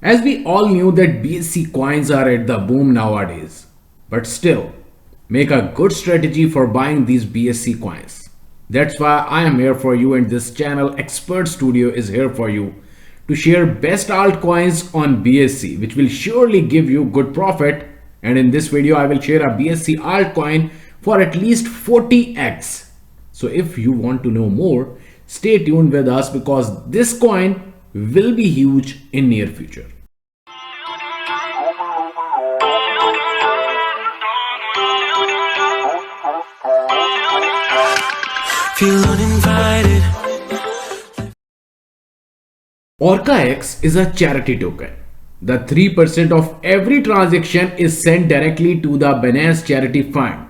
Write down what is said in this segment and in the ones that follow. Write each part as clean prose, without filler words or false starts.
As we all knew that BSC coins are at the boom nowadays, but still, make a good strategy for buying these BSC coins. That's why I am here for you, and this channel Expert Studio is here for you to share best altcoins on BSC, which will surely give you good profit. And in this video, I will share a BSC altcoin for at least 40x. So if you want to know more, stay tuned with us because this coin will be huge in near future. Feel uninvited. OrcaX is a charity token. The 3% of every transaction is sent directly to the Binance Charity Fund.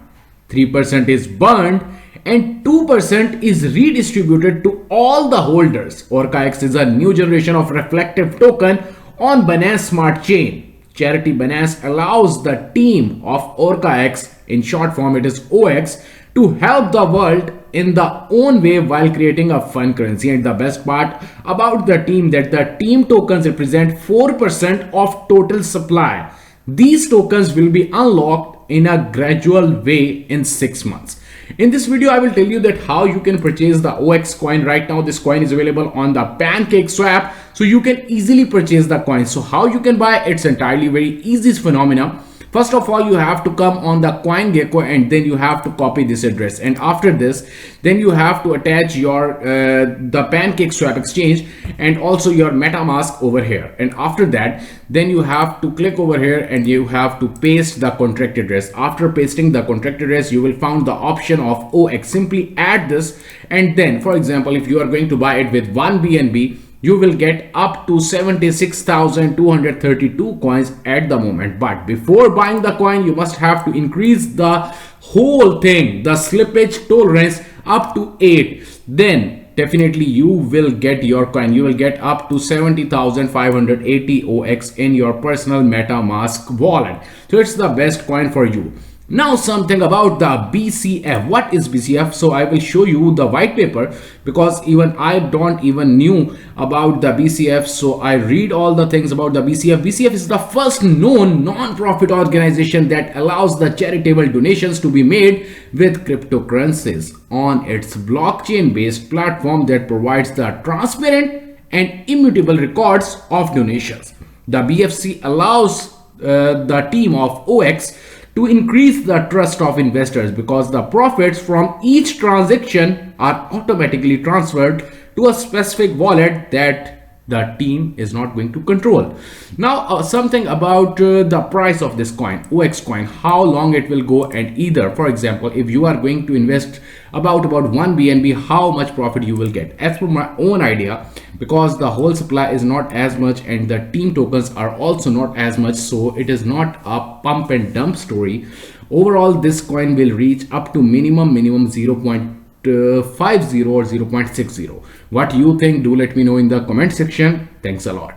3% is burned and 2% is redistributed to all the holders. OrcaX is a new generation of reflective token on Binance Smart Chain. Charity Binance allows the team of OrcaX, in short form it is OX, to help the world in the own way while creating a fun currency. And the best part about the team, that the team tokens represent 4% of total supply. These tokens will be unlocked in a gradual way in 6 months. In this video, I will tell you that how you can purchase the OX coin. Right now, this coin is available on the PancakeSwap, so you can easily purchase the coin. So how you can buy? It's entirely very easy phenomena. First of all, you have to come on the CoinGecko and then you have to copy this address. And after this, then you have to attach your the PancakeSwap exchange and also your MetaMask over here. And after that, then you have to click over here and you have to paste the contract address. After pasting the contract address, you will find the option of OX. Simply add this, and then, for example, if you are going to buy it with 1 BNB, you will get up to 76,232 coins at the moment. But before buying the coin, you must have to increase the whole thing, the slippage tolerance, up to 8. Then definitely you will get your coin. You will get up to 70,580 OX in your personal MetaMask wallet. So it's the best coin for you. Now something about the BCF. What is BCF? So I will show you the white paper because even I don't even knew about the BCF. So I read all the things about the BCF. BCF is the first known non-profit organization that allows the charitable donations to be made with cryptocurrencies on its blockchain-based platform that provides the transparent and immutable records of donations. The BFC allows the team of OX to increase the trust of investors because the profits from each transaction are automatically transferred to a specific wallet that the team is not going to control. Now something about the price of this coin, OX coin, how long it will go, and either, for example, if you are going to invest about 1 BNB, how much profit you will get. As per my own idea, because the whole supply is not as much and the team tokens are also not as much, so it is not a pump and dump story. Overall, this coin will reach up to minimum 0.50 or 0.60. What you think? Do let me know in the comment section. Thanks a lot.